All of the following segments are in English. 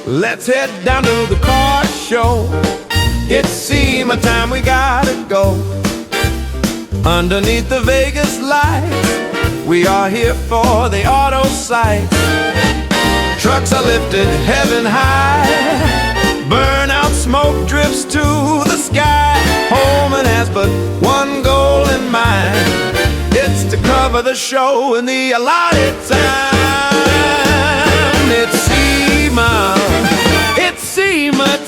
Let's head down to the car show. It's SEMA time, we gotta go. Underneath the Vegas lights, we are here for the auto sight. Trucks are lifted heaven high, burnout smoke drifts to the sky. Holman has but one goal in mind, it's to cover the show in the allotted time. It's SEMA, it's SEMA time.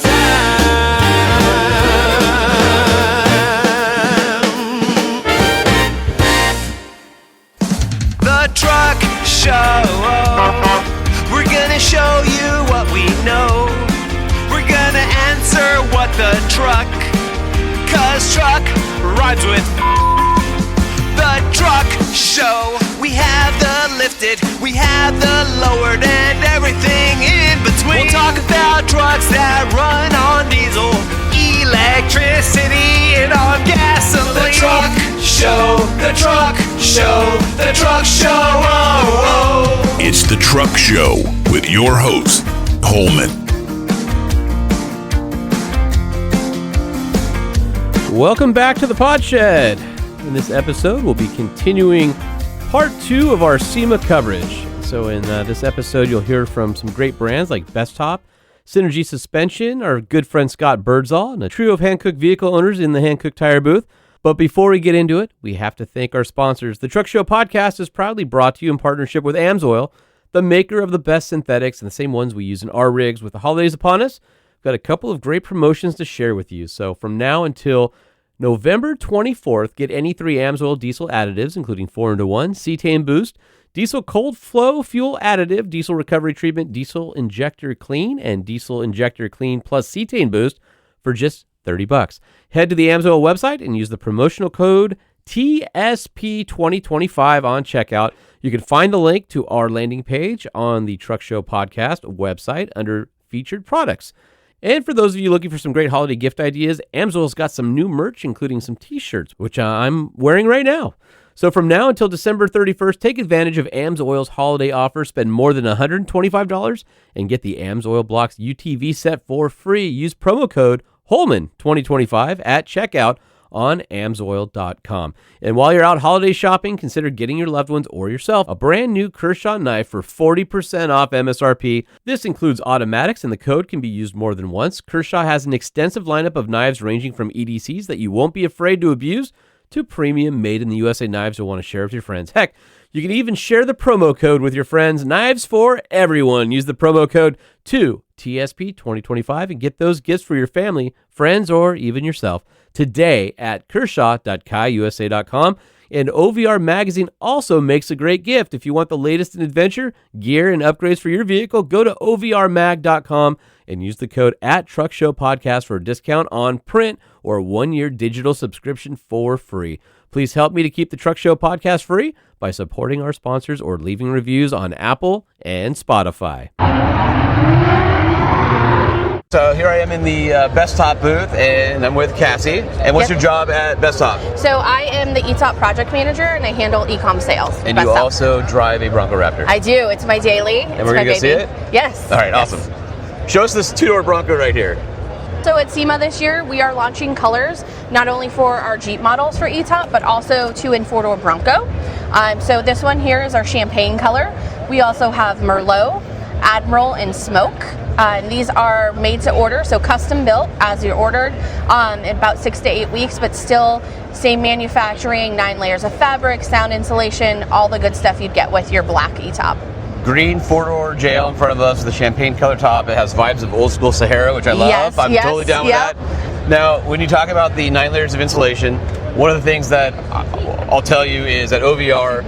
The Truck Show, we're gonna show you what we know. We're gonna answer what the truck, 'cause truck rhymes with the Truck Show. We have the lifted, we have the lowered, and everything in between. We'll talk about trucks that run on diesel, electricity, and on gasoline. The Truck Show, the Truck Show, the Truck Show. Oh, oh. It's the Truck Show with your host, Holman. Welcome back to the Pod Shed. In this episode, we'll be continuing part 2 of our SEMA coverage. So in this episode, you'll hear from some great brands like Bestop, Synergy Suspension, our good friend Scott Birdsall, and a trio of Hankook vehicle owners in the Hankook Tire booth. But before we get into it, we have to thank our sponsors. The Truck Show podcast is proudly brought to you in partnership with AMSOIL, the maker of the best synthetics and the same ones we use in our rigs. With the holidays upon us, we've got a couple of great promotions to share with you. So from now until November 24th, get any 3 AMSOIL diesel additives, including 4-into-1, cetane boost, diesel cold flow fuel additive, diesel recovery treatment, diesel injector clean, and diesel injector clean plus cetane boost for just $30. Head to the AMSOIL website and use the promotional code TSP2025 on checkout. You can find the link to our landing page on the Truck Show podcast website under featured products. And for those of you looking for some great holiday gift ideas, AMSOIL's got some new merch, including some t-shirts, which I'm wearing right now. So from now until December 31st, take advantage of AMSOIL's holiday offer. Spend more than $125 and get the AMSOIL Blocks UTV set for free. Use promo code Holman2025 at checkout on AMSOIL.com. And while you're out holiday shopping, consider getting your loved ones or yourself a brand new Kershaw knife for 40% off MSRP. This includes automatics, and the code can be used more than once. Kershaw has an extensive lineup of knives ranging from EDCs that you won't be afraid to abuse to premium made in the USA knives you'll want to share with your friends. Heck, you can even share the promo code with your friends. Knives for everyone. Use the promo code TSP2025 and get those gifts for your family, friends, or even yourself today at kershaw.kaiusa.com. And OVR Magazine also makes a great gift. If you want the latest in adventure, gear, and upgrades for your vehicle, go to OVRmag.com and use the code @TruckShowPodcast for a discount on print or a 1-year digital subscription for free. Please help me to keep the Truck Show podcast free by supporting our sponsors or leaving reviews on Apple and Spotify. So here I am in the Bestop booth, and I'm with Cassie. And what's your job at Bestop? So I am the ETOP project manager, and I handle e-com sales. And you also drive a Bronco Raptor. I do. It's my daily. And we're going to go see it? Yes. All right, awesome. Show us this 2-door Bronco right here. So at SEMA this year, we are launching colors, not only for our Jeep models for ETOP, but also 2- and 4-door Bronco. So this one here is our champagne color. We also have Merlot, Admiral, and Smoke. And these are made to order, so custom built as you're ordered in about 6 to 8 weeks, but still same manufacturing, 9 layers of fabric, sound insulation, all the good stuff you'd get with your black ETOP. Green 4-door JL in front of us, the champagne color top. It has vibes of old school Sahara, which I love. Yes, I'm totally down with that. Now, when you talk about the 9 layers of insulation, one of the things that I'll tell you is that OVR,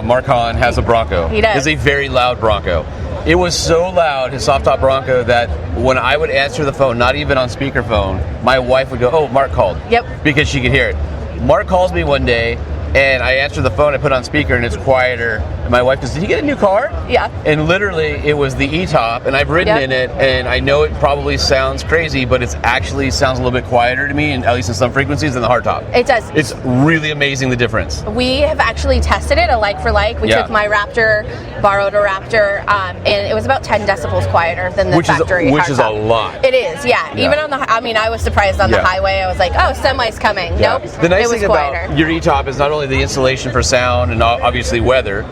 Mark Hahn, has a Bronco. He does. It's a very loud Bronco. It was so loud, his soft top Bronco, that when I would answer the phone, not even on speakerphone, my wife would go, "Oh, Mark called." Yep. Because she could hear it. Mark calls me one day, and I answer the phone, I put it on speaker, and it's quieter. And my wife goes, "Did you get a new car?" Yeah. And literally, it was the E-Top, and I've ridden in it, and I know it probably sounds crazy, but it actually sounds a little bit quieter to me, and at least in some frequencies, than the hardtop. It does. It's really amazing the difference. We have actually tested it, a like for like. We took my Raptor, borrowed a Raptor, and it was about 10 decibels quieter than the factory Which is a hardtop. lot. It is, yeah. Even on the, I was surprised on the highway. I was like, oh, semi's coming. Yeah. Nope. The nice it was thing quieter. about your E-Top is not only the insulation for sound and obviously weather,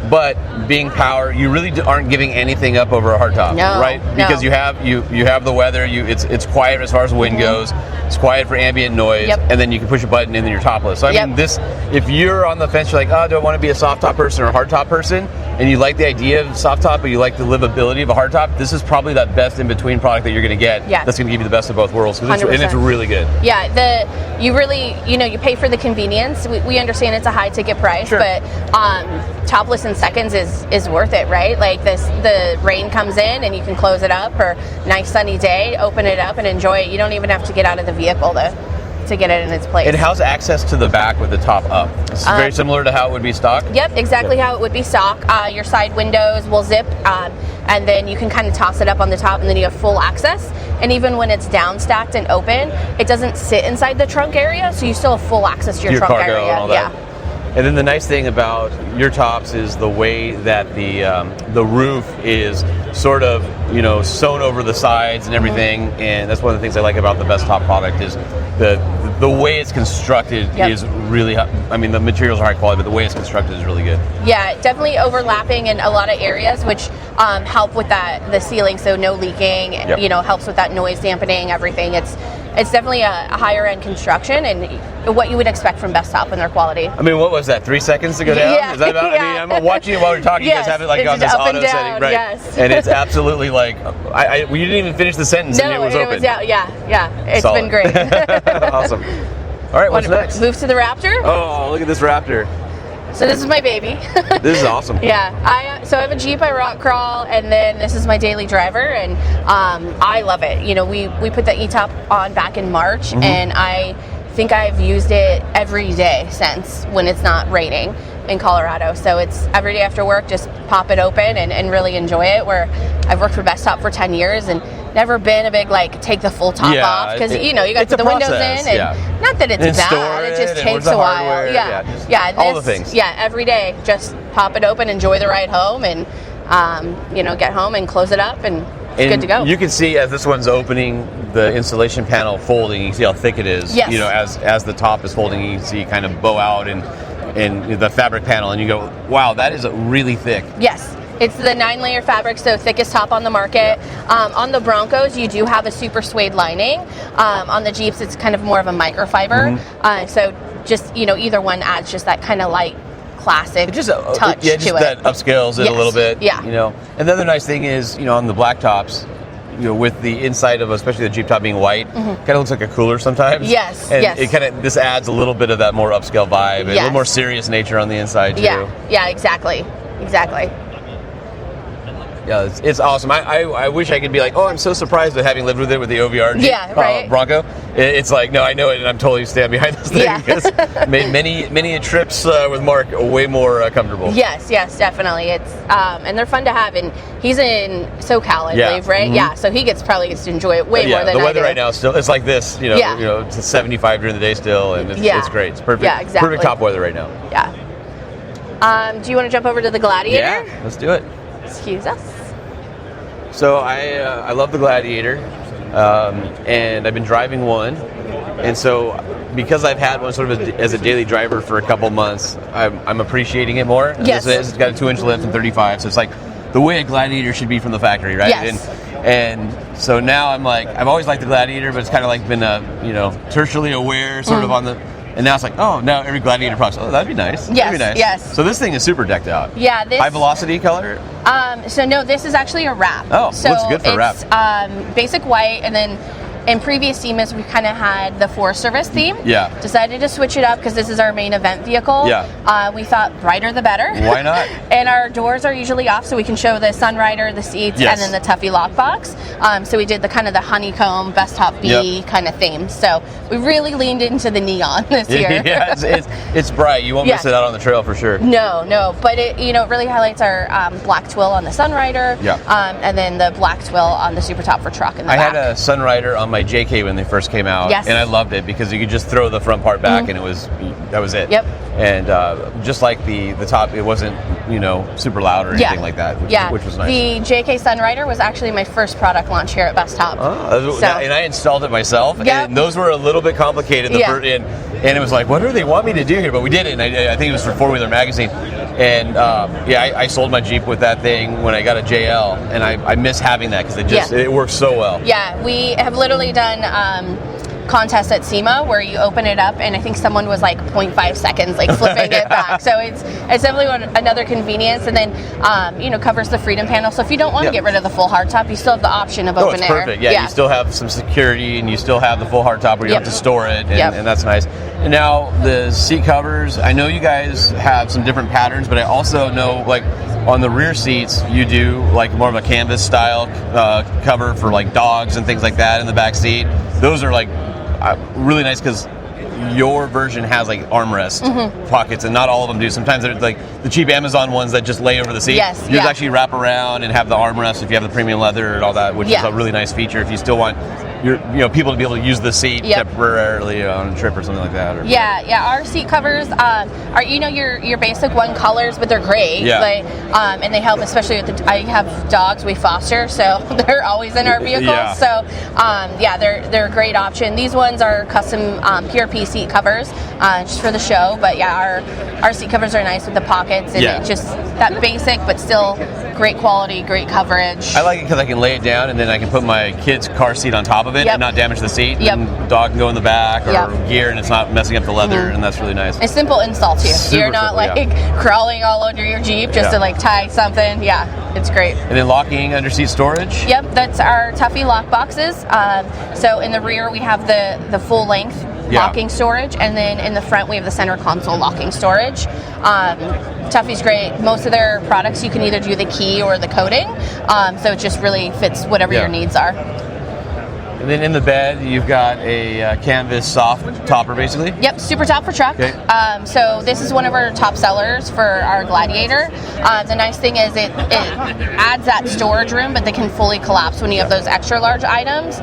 but being power, you really aren't giving anything up over a hardtop, right? Because you have the weather. It's quiet as far as the wind goes. It's quiet for ambient noise, and then you can push a button and then you're topless. So I mean, this, if you're on the fence, you're like, oh, do I want to be a soft top person or a hard top person? And you like the idea of soft top, but you like the livability of a hard top, this is probably that best in between product that you're going to get. That's going to give you the best of both worlds, and it's really good. Yeah, you really, you pay for the convenience. We understand it's a high ticket price, but topless in seconds is worth it, right? Like the rain comes in and you can close it up, or nice sunny day, open it up and enjoy it. You don't even have to get out of the vehicle to get it in its place. And how's access to the back with the top up? It's very similar to how it would be stock? Yep, exactly how it would be stock. Your side windows will zip, and then you can kind of toss it up on the top, and then you have full access. And even when it's down stacked and open, it doesn't sit inside the trunk area, so you still have full access to your trunk cargo area. And all that. And then the nice thing about your tops is the way that the roof is sort of sewn over the sides and everything, and that's one of the things I like about the best top product is the way it's constructed is really. I mean, the materials are high quality, but the way it's constructed is really good. Yeah, definitely overlapping in a lot of areas, which help with the ceiling, so no leaking. Helps with that noise dampening. Everything. It's definitely a higher end construction and what you would expect from Best Top in their quality. I mean, what was that? 3 seconds to go down? Yeah. Is that about? I mean, I'm watching you while we're talking. You guys have it like on this auto setting, right? Yes. And it's absolutely like we didn't even finish the sentence and it was open. It's Solid. been great. Awesome. All right, what's next? Move to the Raptor. Oh, look at this Raptor. So this is my baby. This is awesome. So I have a Jeep I rock crawl, and then this is my daily driver, and I love it. We put the E-Top on back in March, and I think I've used it every day since, when it's not raining in Colorado. So it's every day after work, just pop it open and really enjoy it. Where I've worked for Best Top for 10 years and never been a big take the full top off, because you got to put the windows in, and not that it's bad, it just takes a while. All the things. Every day, just pop it open, enjoy the ride home, and get home and close it up, and it's good to go. You can see as this one's opening, the insulation panel folding. You can see how thick it is. Yes. As the top is folding, you can see kind of bow out and the fabric panel, and you go, wow, that is really thick. Yes. It's the 9-layer fabric, so thickest top on the market. On the Broncos, you do have a super suede lining. On the Jeeps, it's kind of more of a microfiber. So just, either one adds just that kind of light, classic touch to it. That upscales it a little bit. Yeah. And the other nice thing is, on the black tops, with the inside of, especially the Jeep top being white, kind of looks like a cooler sometimes. Yes, and it kind of, this adds a little bit of that more upscale vibe, a little more serious nature on the inside too. Yeah, exactly. Yeah, it's awesome. I wish I could be like, oh, I'm so surprised at having lived with it with the OVR Jeep, Bronco. It's like, no, I know it, and I'm totally stand behind this thing because made many trips with Mark way more comfortable. Yes, definitely. It's and they're fun to have, and he's in SoCal, I believe, right? Yeah, so he probably gets to enjoy it way more than I do. The weather right now is still, it's like this, it's 75 during the day still, and it's great. It's perfect. Yeah, exactly. Perfect top weather right now. Yeah. Do you want to jump over to the Gladiator? Yeah, let's do it. Excuse us. So I love the Gladiator, and I've been driving one, and so because I've had one sort of as a daily driver for a couple months, I'm appreciating it more. Yes. It's got a 2-inch lift and 35, so it's like the way a Gladiator should be from the factory, right? Yes. And so now I'm like, I've always liked the Gladiator, but it's kind of like been tertially aware sort of on the. And now it's like, oh, now every Gladiator product, that'd be nice. Yes, that'd be nice. yes. So this thing is super decked out. Yeah, this high velocity color. So no, this is actually a wrap. Oh, so looks good for a wrap. It's basic white, and then in previous SEMAs, we kind of had the Forest Service theme. Yeah. Decided to switch it up because this is our main event vehicle. Yeah. We thought brighter the better. Why not? And our doors are usually off, so we can show the Sunrider, the seats, Yes. and then the Tuffy lockbox. So we did the kind of the honeycomb, best top B kind of theme. So we really leaned into the neon this year. Yeah, it's bright. You won't miss it out on the trail for sure. No, but it it really highlights our black twill on the Sunrider, and then the black twill on the Super Top for truck in the back. I had a Sunrider on my JK when they first came out, and I loved it because you could just throw the front part back, and that was it. Yep. And just like the top, it wasn't super loud or anything like that, which was nice. The JK Sunrider was actually my first product launch here at Best Top. And I installed it myself, and those were a little bit complicated. And it was like, what do they want me to do here? But we did it, and I think it was for OVR Magazine. And I sold my Jeep with that thing when I got a JL, and I miss having that because it works so well. Yeah, we have literally done contests at SEMA where you open it up, and I think someone was like 0.5 seconds like flipping it back. So it's definitely another convenience, and then covers the Freedom panel. So if you don't want to get rid of the full hardtop, you still have the option of open air. Perfect. Yeah, you still have some security, and you still have the full hardtop where you don't have to store it, and that's nice. And now the seat covers, I know you guys have some different patterns, but I also know like on the rear seats you do like more of a canvas style cover for like dogs and things like that in the back seat. Those are like really nice because your version has like armrest pockets, and not all of them do. Sometimes they're like the cheap Amazon ones that just lay over the seat. Yours actually wrap around and have the armrest if you have the premium leather and all that, which is a really nice feature if you still want people to be able to use the seat temporarily on a trip or something like that. Our seat covers are your basic one colors, but they're great. And they help, especially with I have dogs we foster, so they're always in our vehicles. So they're a great option. These ones are custom PRP seat covers just for the show, but our seat covers are nice with the pockets, and it's just that basic but still great quality, great coverage. I like it because I can lay it down, and then I can put my kid's car seat on top of it and not damage the seat. And the dog can go in the back or gear, and it's not messing up the leather, and that's really nice. It's simple install too. You're not simple, crawling all under your Jeep just to like tie something. It's great. And then locking under seat storage? Yep, that's our Tuffy lock boxes. So in the rear we have the full length locking storage, and then in the front we have the center console locking storage. Tuffy's great. Most of their products you can either do the key or the coating, so it just really fits whatever your needs are. And then in the bed, you've got a canvas soft topper, basically? Yep, Super Top for truck. Okay. So this is one of our top sellers for our Gladiator. The nice thing is it adds that storage room, but they can fully collapse when you have those extra large items.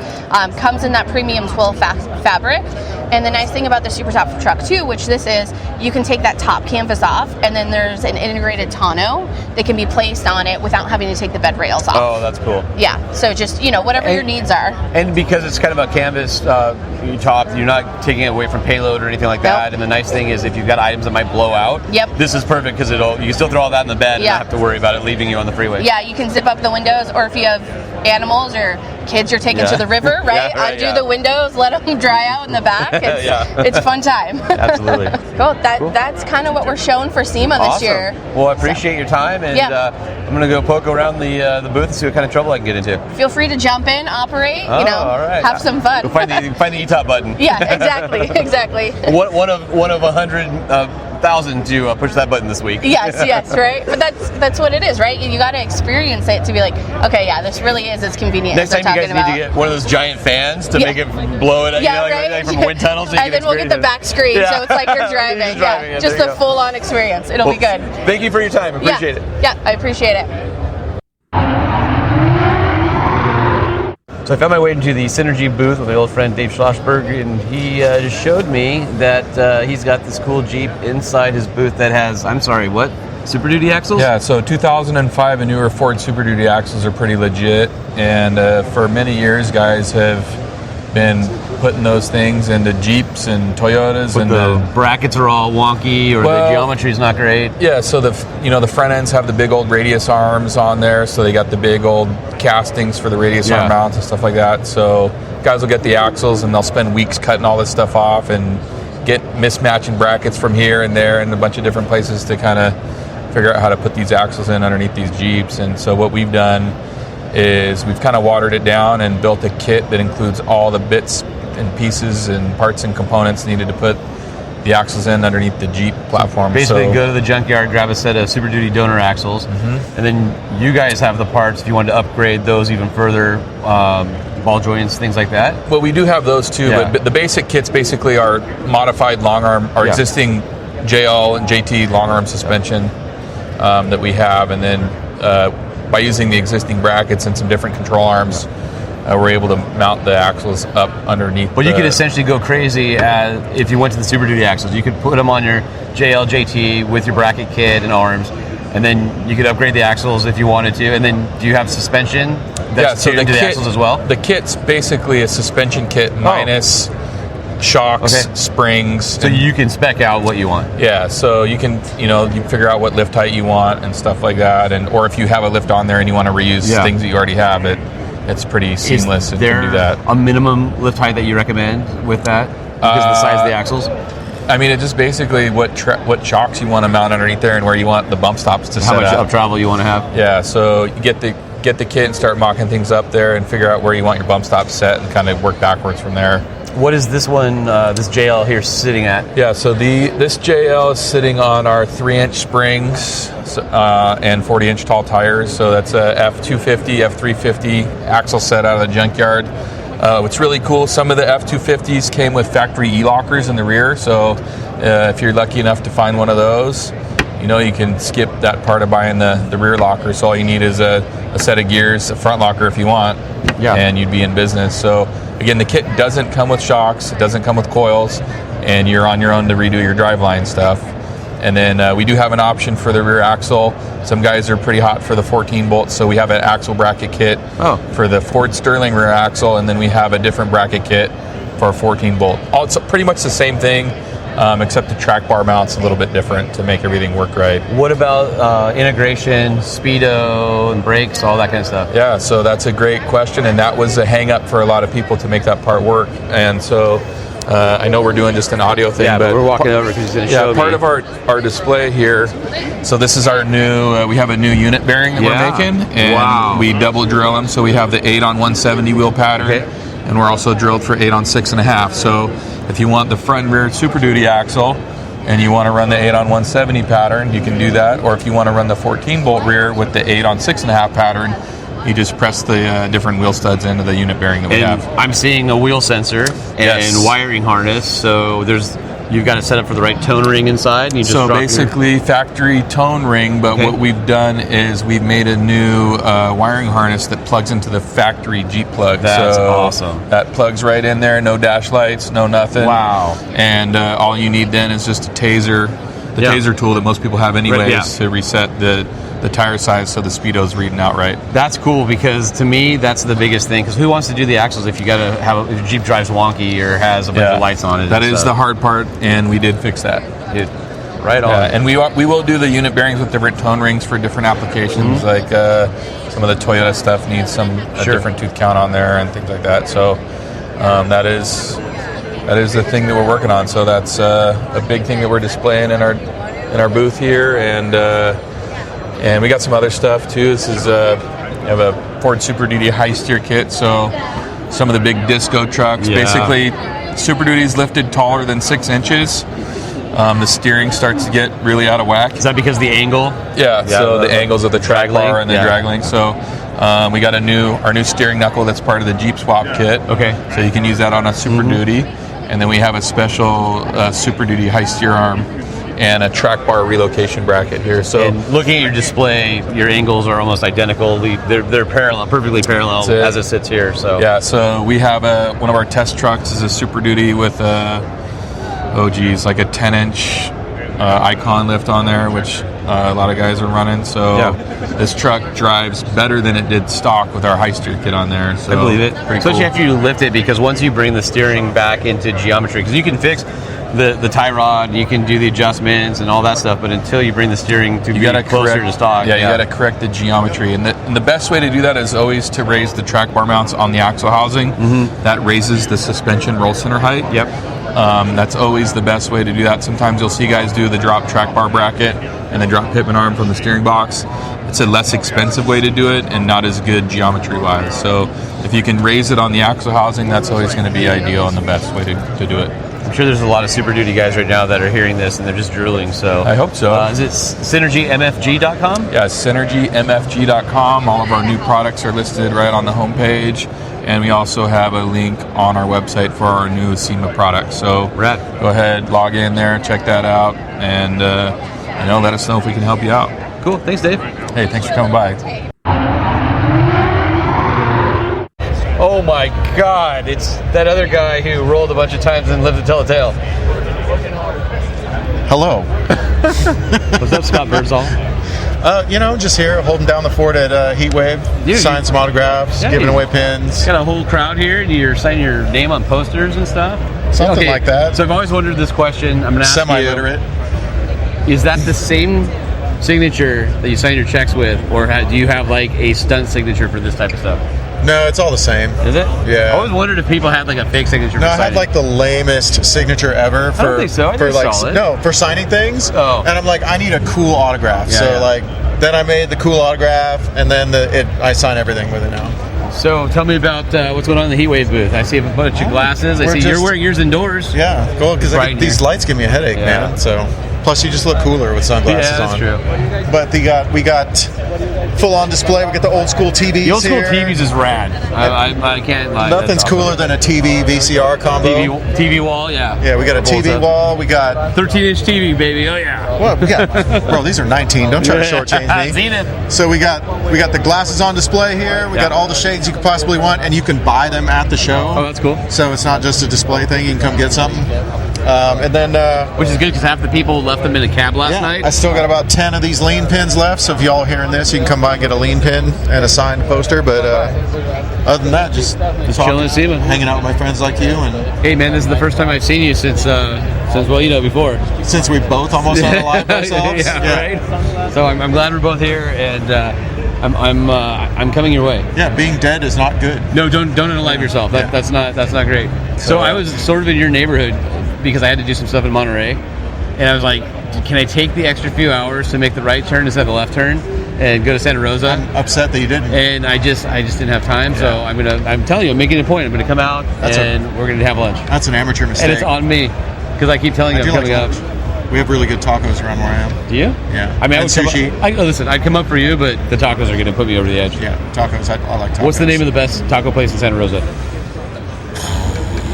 Comes in that premium twill fabric. And the nice thing about the Super Top for truck too, which this is, you can take that top canvas off, and then there's an integrated tonneau that can be placed on it without having to take the bed rails off. Oh, that's cool. Yeah, so just, whatever your needs are. And because it's kind of a canvas top, you're not taking it away from payload or anything like that. And the nice thing is if you've got items that might blow out, this is perfect because you can still throw all that in the bed and not have to worry about it leaving you on the freeway. Yeah, you can zip up the windows, or if you have animals or kids you're taking to the river, undo the windows, let them dry out in the back. It's a fun time. Absolutely. Cool. That's kind of what we're showing for SEMA this year. Well, I appreciate your time, and I'm going to go poke around the booth and see what kind of trouble I can get into. Feel free to jump in, operate, all right. have some fun. Go find the E-top button. Yeah, exactly. One of 100,000 to push that button this week. Yes, right. But that's what it is, right? You got to experience it to be like, okay, this really is as convenient. Next time you guys need to get one of those giant fans to make it blow it, like from wind tunnels. So and then we'll get the back screen, so it's like you're driving. Just a full-on experience. It'll be good. Thank you for your time. Appreciate it. Yeah, I appreciate it. So I found my way into the Synergy booth with my old friend Dave Schlossberg, and he just showed me that he's got this cool Jeep inside his booth that has, what? Super Duty axles? Yeah, so 2005 and newer Ford Super Duty axles are pretty legit, and for many years guys have been putting those things into Jeeps and Toyotas, but and the brackets are all wonky, or the geometry's not great. Yeah, so the front ends have the big old radius arms on there, so they got the big old castings for the radius arm mounts and stuff like that. So guys will get the axles and they'll spend weeks cutting all this stuff off and get mismatching brackets from here and there and a bunch of different places to kind of figure out how to put these axles in underneath these Jeeps. And so what we've done is we've kind of watered it down and built a kit that includes all the bits and pieces and parts and components needed to put the axles in underneath the Jeep platform. Basically, go to the junkyard, grab a set of Super Duty donor axles, and then you guys have the parts if you wanted to upgrade those even further, ball joints, things like that. Well, we do have those too, but the basic kits basically are modified long arm, our existing JL and JT long arm suspension that we have, and then by using the existing brackets and some different control arms, we're able to mount the axles up underneath. But you could essentially go crazy if you went to the Super Duty axles. You could put them on your JL, JT with your bracket kit and arms, and then you could upgrade the axles if you wanted to. And then do you have suspension that's tuned to the axles as well? The kit's basically a suspension kit minus shocks, springs. So you can spec out what you want. Yeah, so you can, you figure out what lift height you want and stuff like that. Or if you have a lift on there and you want to reuse things that you already have, it's pretty seamless and you can do that. A minimum lift height that you recommend with that because of the size of the axles? I mean, it just basically what shocks you want to mount underneath there and where you want the bump stops to set up. How much up travel you want to have? Yeah, so you get the kit and start mocking things up there and figure out where you want your bump stop set and kind of work backwards from there. What is this one, this JL here sitting at? Yeah, so this JL is sitting on our 3-inch springs and 40-inch tall tires. So that's a F250, F350 axle set out of the junkyard. What's really cool, some of the F250s came with factory E-lockers in the rear. So if you're lucky enough to find one of those, you can skip that part of buying the rear locker. So all you need is a set of gears, a front locker if you want, and you'd be in business. So again, the kit doesn't come with shocks, it doesn't come with coils, and you're on your own to redo your driveline stuff. And then we do have an option for the rear axle. Some guys are pretty hot for the 14 bolts, so we have an axle bracket kit for the Ford Sterling rear axle, and then we have a different bracket kit for a 14 bolt. It's pretty much the same thing, except the track bar mount's a little bit different to make everything work right. What about integration, speedo, and brakes, all that kind of stuff? Yeah, so that's a great question, and that was a hang-up for a lot of people to make that part work. And so I know we're doing just an audio thing, but we're walking over because he's going to show me. Part of our display here, so this is our new, we have a new unit bearing that we're making, and we double drill them, so we have the 8 on 170 wheel pattern, and we're also drilled for 8 on 6.5. So if you want the front and rear Super Duty axle and you want to run the 8 on 170 pattern, you can do that. Or if you want to run the 14 bolt rear with the 8 on 6.5 pattern, you just press the different wheel studs into the unit bearing that we have. I'm seeing a wheel sensor and wiring harness, so you've got it set up for the right tone ring inside. And you just basically factory tone ring, but what we've done is we've made a new wiring harness that plugs into the factory Jeep plug. That's awesome. That plugs right in there, no dash lights, no nothing. Wow. And all you need then is just a taser, the taser tool that most people have anyways, to reset the tire size so the speedo's reading out right. That's cool because to me that's the biggest thing, because who wants to do the axles if you got to have if Jeep drives wonky or has a bunch of lights on it? That is the hard part, and we did fix that. Dude, right on. And we will do the unit bearings with different tone rings for different applications, like some of the Toyota stuff needs a different tooth count on there and things like that. So that is the thing that we're working on. So that's a big thing that we're displaying in our booth here, and we got some other stuff too. This is we have a Ford Super Duty high steer kit. So some of the big disco trucks, basically Super Duty's lifted taller than 6 inches. The steering starts to get really out of whack. Is that because of the angle? Yeah, so the angles of the track bar and the drag link. So we got our new steering knuckle that's part of the Jeep swap kit. Okay. So you can use that on a Super Duty. And then we have a special Super Duty high steer arm and a track bar relocation bracket here. So and looking at your display, your angles are almost identical. They're parallel, perfectly parallel as it sits here. So yeah, so we have one of our test trucks is a Super Duty with like a 10-inch Icon lift on there, which a lot of guys are running. So this truck drives better than it did stock with our high steer kit on there. So I believe it. Especially cool. After you lift it, because once you bring the steering back into geometry, because you can fix the tie rod, you can do the adjustments and all that stuff, but until you bring the steering to be closer to stock. Yeah, you got to correct the geometry. And the best way to do that is always to raise the track bar mounts on the axle housing. That raises the suspension roll center height. Yep. That's always the best way to do that. Sometimes you'll see guys do the drop track bar bracket and then drop pitman arm from the steering box. it's a less expensive way to do it and not as good geometry-wise. So if you can raise it on the axle housing, that's always going to be ideal and the best way to do it. I'm sure there's a lot of Super Duty guys right now that are hearing this and they're just drooling. So I hope so. Is it synergymfg.com? Yeah, synergymfg.com. All of our new products are listed right on the homepage. And we also have a link on our website for our new SEMA product. So go ahead, log in there, check that out, and let us know if we can help you out. Cool. Thanks, Dave. Hey, thanks for coming by. Oh my God, it's that other guy who rolled a bunch of times and lived to tell a tale. Hello. What's up, Scott Birdsall? Just here holding down the fort at Heatwave, signing some autographs, giving away pins. Got a whole crowd here, and you're signing your name on posters and stuff? Something like that. So I've always wondered this question. I'm going to ask Semi-literate. Is that the same signature that you sign your checks with, or do you have like a stunt signature for this type of stuff? No, it's all the same. Is it? Yeah. I always wondered if people had like a fake signature. No, I had like the lamest signature ever. I don't think so. I think it's solid. For signing things. Oh. And I'm like, I need a cool autograph. Then I made the cool autograph, and then I sign everything with it now. So tell me about what's going on in the Heatwave booth. I see a bunch of glasses. I see you're wearing yours indoors. Yeah, cool. Because these lights give me a headache, man. So. Plus, you just look cooler with sunglasses on. Yeah, that's true. But we got full-on display. We got the old school TVs. The old school TVs is rad. I can't lie. Nothing's cooler than a TV VCR combo. TV wall, yeah. Yeah, we got a TV wall. We got 13-inch TV, baby. Oh yeah. Well, we got bro. These are 19. Don't try to shortchange me. Seen it. So we got the glasses on display here. We got all the shades you could possibly want, and you can buy them at the show. Oh, that's cool. So it's not just a display thing. You can come get something. And then which is good because half the people left them in a cab last night. I still got about 10 of these lean pins left, so if y'all are hearing this, you can come by and get a lean pin and a signed poster. But other than that, just chilling at SEMA, hanging out with my friends like you. And hey man, this is the first time I've seen you since before. Since we both almost unalived ourselves. Right. So I'm glad we're both here, and I'm coming your way. Yeah, being dead is not good. No, don't unalive yourself. That's not great. So I was sort of in your neighborhood because I had to do some stuff in Monterey, and I was like, can I take the extra few hours to make the right turn instead of the left turn and go to Santa Rosa? I'm upset that you didn't. And I just didn't have time, so I'm telling you, I'm making a point. I'm gonna come out we're gonna have lunch. That's an amateur mistake. And it's on me because I keep telling you I'm coming up. We have really good tacos around where I am. Do you? Yeah. I mean, sushi. I'd come up for you, but the tacos are going to put me over the edge. Yeah, tacos. I like tacos. What's the name of the best taco place in Santa Rosa?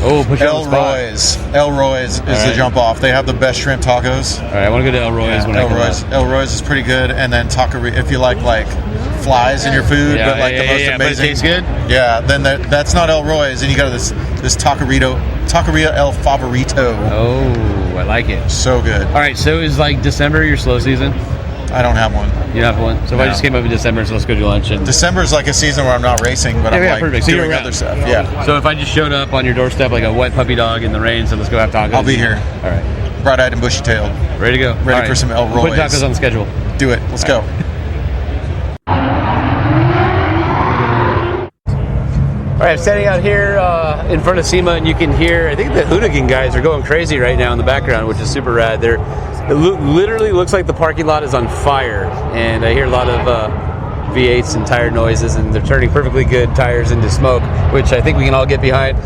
Oh, push El Roy's. El Roy's is the jump off. They have the best shrimp tacos. All right, I want to go to El Roy's when I come up. El Roy's is pretty good, and then taqueria. If you like flies in your food, but like the most amazing. But it tastes good. Yeah, then that's not El Roy's, and you got this taqueria El Favorito. Oh, I like it. So good. All right, so is like December your slow season? I don't have one. You don't have one? So if I just came up in December, so let's go to lunch. And December is like a season where I'm not racing, but I'm like perfect. So doing other stuff. Yeah. So if I just showed up on your doorstep like a wet puppy dog in the rain, so let's go have tacos. I'll be here. All right. Bright-eyed and bushy-tailed. Ready to go. Ready for some El Roy's. Put tacos on the schedule. Do it. Let's go. All right, I'm standing out here in front of SEMA, and you can hear, I think the Hoonigan guys are going crazy right now in the background, which is super rad. It literally looks like the parking lot is on fire, and I hear a lot of V8s and tire noises, and they're turning perfectly good tires into smoke, which I think we can all get behind.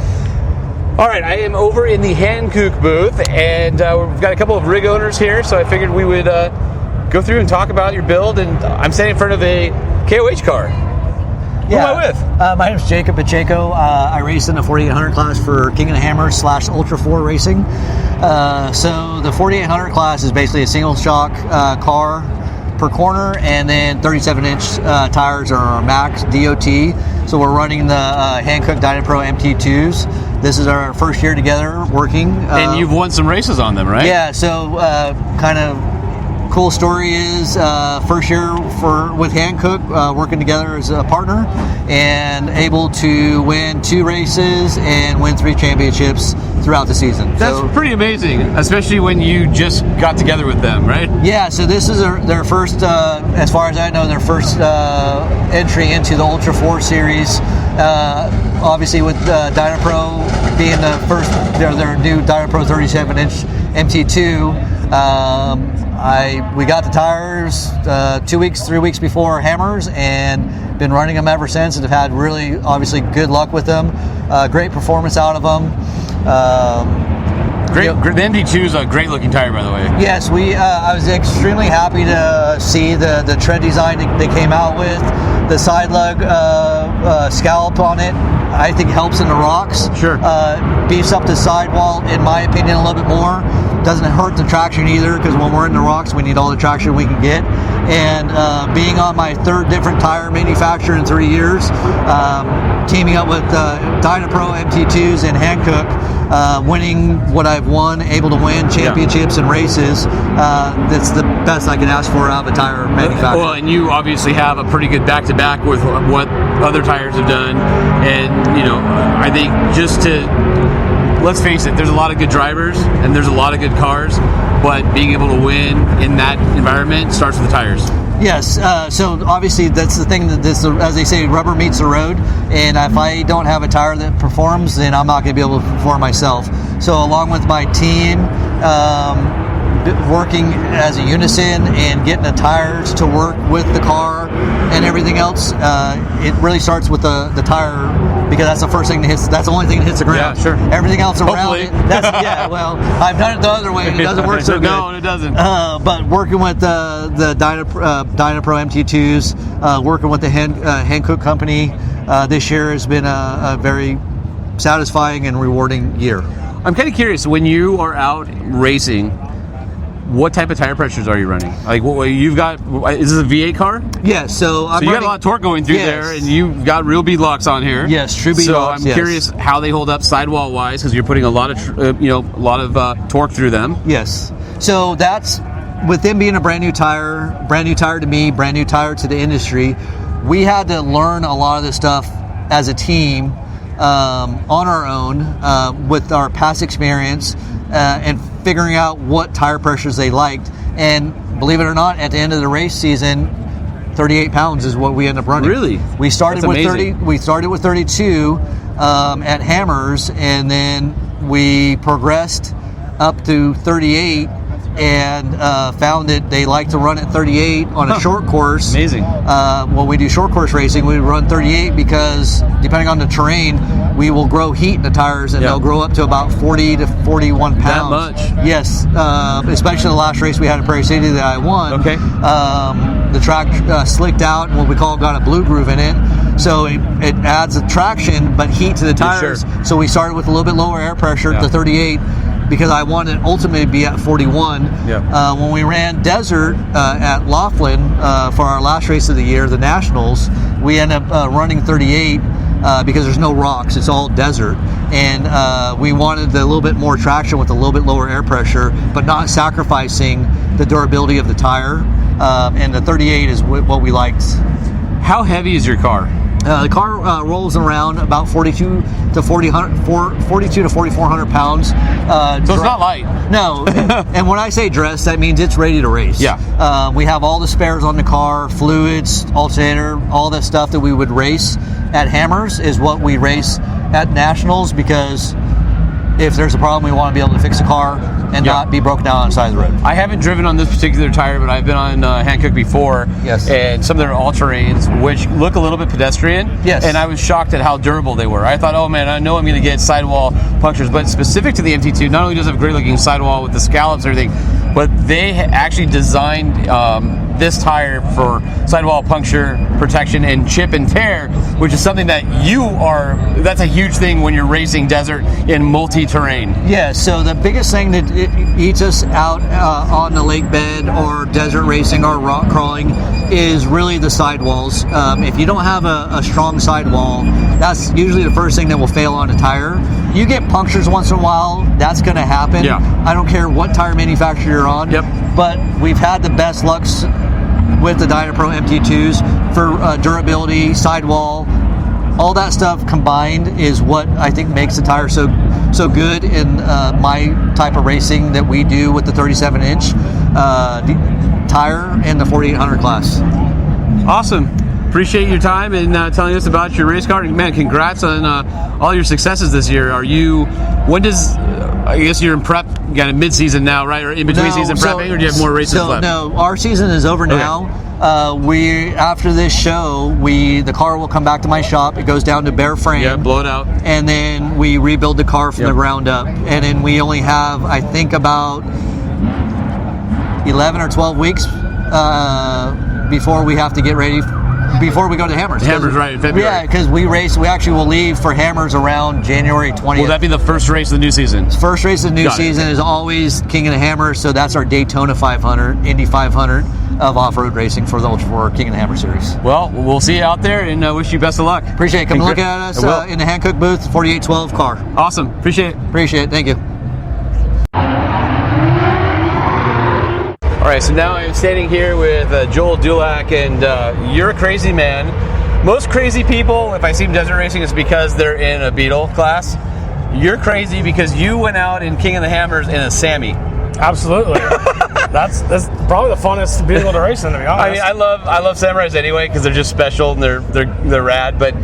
All right, I am over in the Hankook booth, and we've got a couple of rig owners here, so I figured we would go through and talk about your build, and I'm standing in front of a KOH car. Who am I with? My name is Jacob Pacheco. I race in the 4800 class for King of the Hammer / Ultra 4 Racing. So the 4800 class is basically a single shock car per corner, and then 37-inch tires are our max DOT. So we're running the Hankook Dynapro MT2s. This is our first year together working. And you've won some races on them, right? Yeah, so kind of cool story is first year with Hankook working together as a partner and able to win 2 races and win 3 championships throughout the season. That's pretty amazing, especially when you just got together with them, right? Yeah, so this is their first, as far as I know, their first entry into the Ultra 4 series. Obviously with Dynapro being the first, their new Dynapro 37-inch MT2, We got the tires 3 weeks before Hammers, and been running them ever since, and have had really, obviously, good luck with them. Great performance out of them. The MT2 is a great looking tire, by the way. Yes, I was extremely happy to see the tread design they came out with. The side lug scallop on it, I think, helps in the rocks. Sure. Beefs up the sidewall, in my opinion, a little bit more. Doesn't hurt the traction either, because when we're in the rocks, we need all the traction we can get. And being on my third different tire manufacturer in 3 years, teaming up with Dynapro MT2s and Hankook, winning what I've won, able to win championships and races, that's the best I can ask for out of a tire manufacturer. Well, and you obviously have a pretty good back-to-back with what other tires have done. And, I think let's face it, there's a lot of good drivers and there's a lot of good cars, but being able to win in that environment starts with the tires. Yes, so obviously that's the thing, that as they say, rubber meets the road, and if I don't have a tire that performs, then I'm not going to be able to perform myself. So along with my team, working as a unison and getting the tires to work with the car and everything else, it really starts with the tire, because that's the first thing that hits. That's the only thing that hits the ground. Yeah, sure. Everything else around Hopefully. it. Well, I've done it the other way, and it doesn't work so good. No, it doesn't. But working with the Dynapro MT2s, working with the Hankook company this year has been a very satisfying and rewarding year. I'm kind of curious, when you are out racing, what type of tire pressures are you running? Like, what you've got? Is this a V8 car? Yes. So you got a lot of torque going through there, and you've got real bead locks on here. Yes, true bead locks. So I'm curious how they hold up sidewall wise, because you're putting a lot of torque through them. Yes. So that's, with them being a brand new tire to me, brand new tire to the industry. We had to learn a lot of this stuff as a team on our own with our past experience and figuring out what tire pressures they liked. And believe it or not, at the end of the race season, 38 pounds is what we end up running. Really? We started That's with amazing. 30. We started with 32 at Hammers, and then we progressed up to 38. And found that they like to run at 38 on a short course. Amazing. When we do short course racing, we run 38 because, depending on the terrain, we will grow heat in the tires, and they'll grow up to about 40 to 41 pounds. That much? Yes, especially the last race we had in Prairie City that I won. Okay. The track slicked out, and what we got a blue groove in it. So it adds a traction, but heat to the tires. Sure. So we started with a little bit lower air pressure at the 38, because I wanted ultimately to be at 41. Yeah. When we ran Desert at Laughlin for our last race of the year, the Nationals, we ended up running 38 because there's no rocks, it's all desert. And we wanted a little bit more traction with a little bit lower air pressure, but not sacrificing the durability of the tire. And the 38 is what we liked. How heavy is your car? The car rolls around about 42 to 4,400 pounds. So it's not light. No, and when I say dress, that means it's ready to race. Yeah. We have all the spares on the car, fluids, alternator, all that stuff that we would race at Hammers is what we race at Nationals, because if there's a problem, we want to be able to fix the car and not be broken down on the side of the road. I haven't driven on this particular tire, but I've been on Hankook before. Yes. And some of their all-terrains, which look a little bit pedestrian. Yes. And I was shocked at how durable they were. I thought, oh man, I know I'm going to get sidewall punctures. But specific to the MT2, not only does it have a great-looking sidewall with the scallops and everything, but they actually designed this tire for sidewall puncture protection and chip and tear, which is something that that's a huge thing when you're racing desert in multi-terrain. Yeah, so the biggest thing that eats us out on the lake bed or desert racing or rock crawling is really the sidewalls. If you don't have a strong sidewall, that's usually the first thing that will fail on a tire. You get punctures once in a while, that's going to happen. Yeah. I don't care what tire manufacturer you're on. Yep. But we've had the best lucks with the Dynapro MT2s for durability, sidewall, all that stuff combined is what I think makes the tire so good in my type of racing that we do with the 37-inch tire and the 4800 class. Awesome. Appreciate your time and telling us about your race car. Man, congrats on all your successes this year. I guess you're in prep, you got a mid-season now, right? Or in between season prepping, or do you have more races left? No, our season is over now. After this show, the car will come back to my shop. It goes down to bare frame. Yeah, blow it out. And then we rebuild the car from the ground up. And then we only have, I think, about 11 or 12 weeks before we have to get ready. Before we go to Hammers. Hammers, right, in February. Yeah, because we actually will leave for Hammers around January 20th. Will that be the first race of the new season? First race of the new season is always King of the Hammers, so that's our Daytona 500, Indy 500 of off-road racing for the Ultra 4 King of the Hammer series. Well, we'll see you out there, and wish you best of luck. Appreciate it. Come look at us in the Hankook booth, 4812 car. Awesome. Appreciate it. Appreciate it. Thank you. All right, so now I'm standing here with Joel Dulac, and you're a crazy man. Most crazy people, if I see them desert racing, it's because they're in a Beetle class. You're crazy because you went out in King of the Hammers in a Sammy. Absolutely. That's probably the funnest Beetle to race in, to be honest. I mean, I love Samurais anyway because they're just special and they're rad. But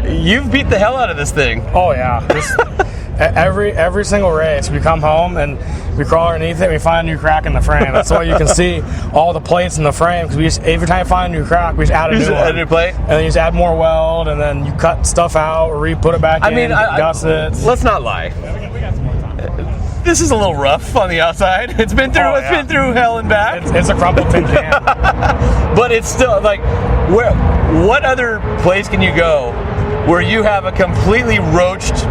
you've beat the hell out of this thing. Oh yeah. Every single race, we come home and we crawl underneath it and we find a new crack in the frame. That's why you can see all the plates in the frame, because every time you find a new crack, we just add a new one. Add a new plate? And then you just add more weld, and then you cut stuff out or put it back in, gussets. Let's not lie. We got some more time. This is a little rough on the outside. It's been through hell and back. It's a crumpled tin can. But it's still like, what other place can you go where you have a completely roached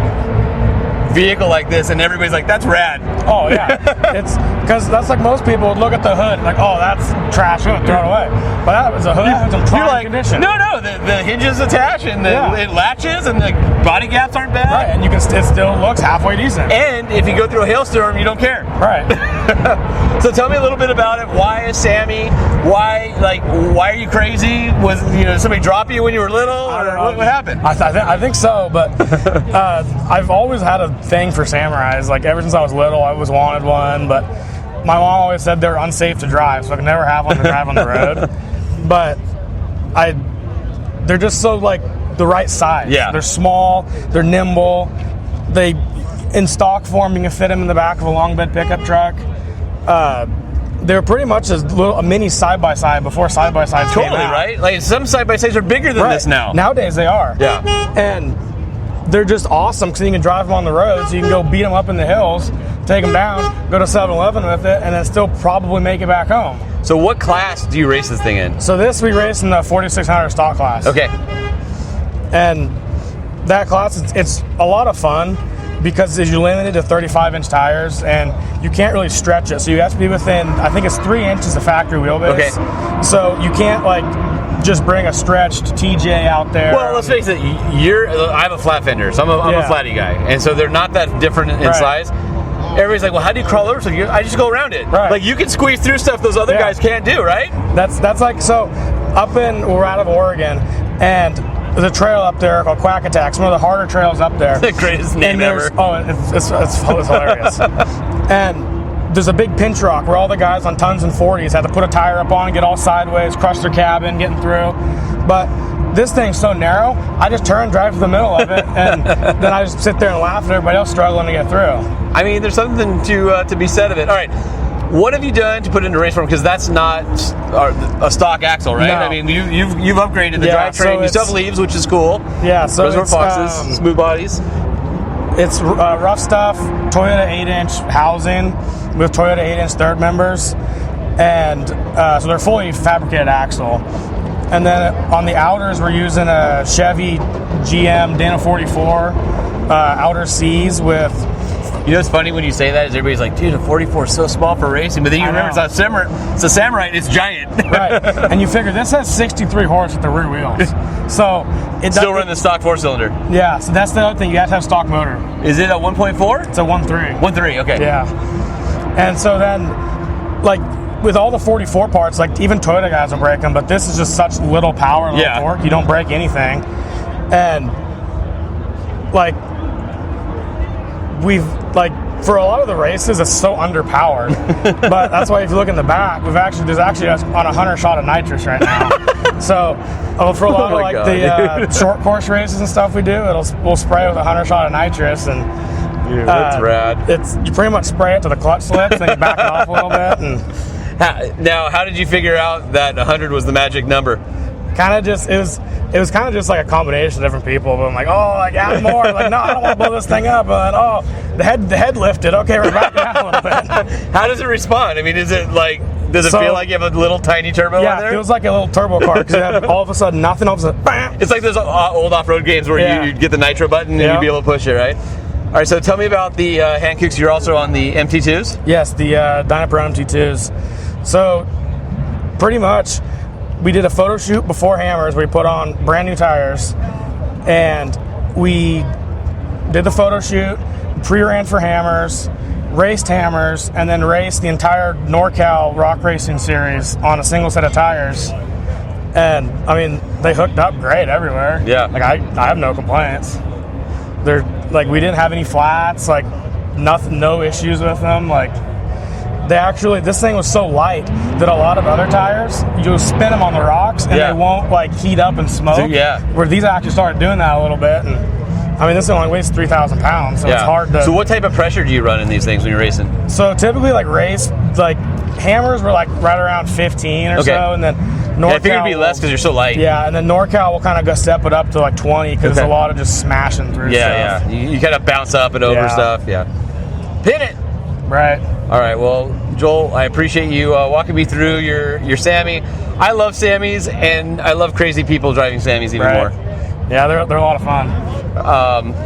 vehicle like this and everybody's like, that's rad? Oh yeah. It's because that's like most people would look at the hood like, oh, that's trash hood, throw it away. But that was a hood that was in prime condition. No, the hinges attach and it latches and the body gaps aren't bad. Right, and it still looks halfway decent. And if you go through a hailstorm, you don't care. Right. So tell me a little bit about it. Why a Sammy? Why are you crazy? Was somebody drop you when you were little, or what happened? I think so, but I've always had a thing for Samurais. Like ever since I was little, I always wanted one, but my mom always said they're unsafe to drive, so I could never have one to drive on the road. But they're just so like the right size. Yeah. They're small, they're nimble. They, in stock form, you can fit them in the back of a long bed pickup truck. They're pretty much a mini side-by-side before side-by-sides came out. Totally, right? Like some side-by-sides are bigger than this now. Nowadays they are. Yeah. And they're just awesome because you can drive them on the road, so you can go beat them up in the hills, take them down, go to 7-Eleven with it, and then still probably make it back home. So what class do you race this thing in? So we race in the 4600 stock class. Okay. And that class, it's a lot of fun because you're limited to 35-inch tires, and you can't really stretch it. So you have to be within, I think it's 3 inches of factory wheelbase. Okay. So you can't just bring a stretched TJ out there. Well, let's face it. I have a flat fender, so I'm a flatty guy, and so they're not that different in size. Everybody's like, well, how do you crawl over? So I just go around it. Right. Like you can squeeze through stuff those other guys can't do, right? That's like, so we're out of Oregon, and there's a trail up there called Quack Attack. It's one of the harder trails up there. The greatest name ever. Oh, it's hilarious. And there's a big pinch rock where all the guys on tons and 40s had to put a tire up on, get all sideways, crush their cabin, getting through. But this thing's so narrow, I just turn and drive to the middle of it, and then I just sit there and laugh at everybody else struggling to get through. I mean, there's something to be said of it. All right. What have you done to put it into race form? Because that's not a stock axle, right? No. I mean, you've upgraded the drivetrain. So you still have leaves, which is cool. Yeah, so Reservoir Foxes, smooth bodies. It's rough stuff, Toyota 8-inch housing with Toyota 8-inch third members, and so they're fully fabricated axle. And then on the outers, we're using a Chevy GM Dana 44 outer C's with. You know what's funny when you say that is everybody's like, dude, a 44 is so small for racing, but then you remember it's a Samurai, and it's giant. Right, and you figure this has 63 horse with the rear wheels. So it still running the stock 4-cylinder. Yeah, so that's the other thing. You have to have stock motor. Is it a 1.4? It's a 1.3. 1.3, okay. Yeah. And so then, with all the 44 parts, even Toyota guys will break them, but this is just such little power and little torque, you don't break anything. And, we've, for a lot of the races, it's so underpowered. But that's why if you look in the back, there's actually on 100 shot of nitrous right now. So for a lot of the short course races and stuff we do, we'll spray with 100 shot of nitrous, and Dude, that's rad. You pretty much spray it to the clutch slips, then you back it off a little bit. And Now, how did you figure out that 100 was the magic number? kind of just, it was kind of just like a combination of different people. But I'm like, oh, like add more. Like, no, I don't want to blow this thing up. And oh, the head lifted. Okay, we're back down a little bit. How does it respond? I mean, does it feel like you have a little tiny turbo in there? Yeah, it feels like a little turbo car because you have all of a sudden nothing, all of a sudden, bam. It's like those old off-road games where you'd get the nitro button and you'd be able to push it, right? All right, so tell me about the Hankooks. You're also on the MT2s? Yes, the Dynapro MT2s. So, pretty much, we did a photo shoot before Hammers where we put on brand new tires, and we did the photo shoot, pre-ran for Hammers, raced Hammers, and then raced the entire NorCal Rock Racing Series on a single set of tires. And, I mean, they hooked up great everywhere. Yeah. Like, I have no complaints. They're, like, we didn't have any flats, like, nothing, no issues with them. Like, this thing was so light that a lot of other tires, you spin them on the rocks and they won't, like, heat up and smoke. Yeah. Where these actually started doing that a little bit. And, I mean, this only weighs 3,000 pounds, so it's hard to... So what type of pressure do you run in these things when you're racing? So typically, like, Hammers were, like, right around 15 or so, and then NorCal... I figured it'd be less because you're so light. Yeah, and then NorCal will kind of go step it up to, like, 20 because there's a lot of just smashing through stuff. Yeah. You kind of bounce up and over stuff, Pin it! Right. All right, well, Joel, I appreciate you walking me through your Sammy. I love Sammys, and I love crazy people driving Sammys even more. Yeah, they're a lot of fun.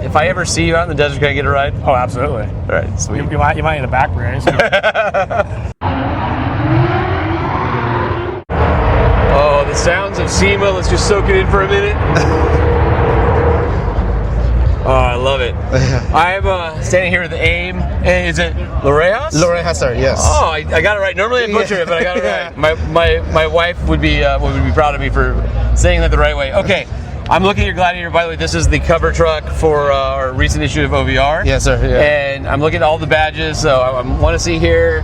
If I ever see you out in the desert, can I get a ride? Oh, absolutely. All right, sweet. You might need a back brace. Oh, the sounds of SEMA. Let's just soak it in for a minute. Oh, I love it. I'm standing here with AIM. Is it Lorejas? Lorejas, sir, yes. Oh, I got it right. Normally I butcher it, but I got it right. My wife would be proud of me for saying that the right way. Okay, I'm looking at your Gladiator. By the way, this is the cover truck for our recent issue of OVR. Yes, sir. Yeah. And I'm looking at all the badges. So I want to see here.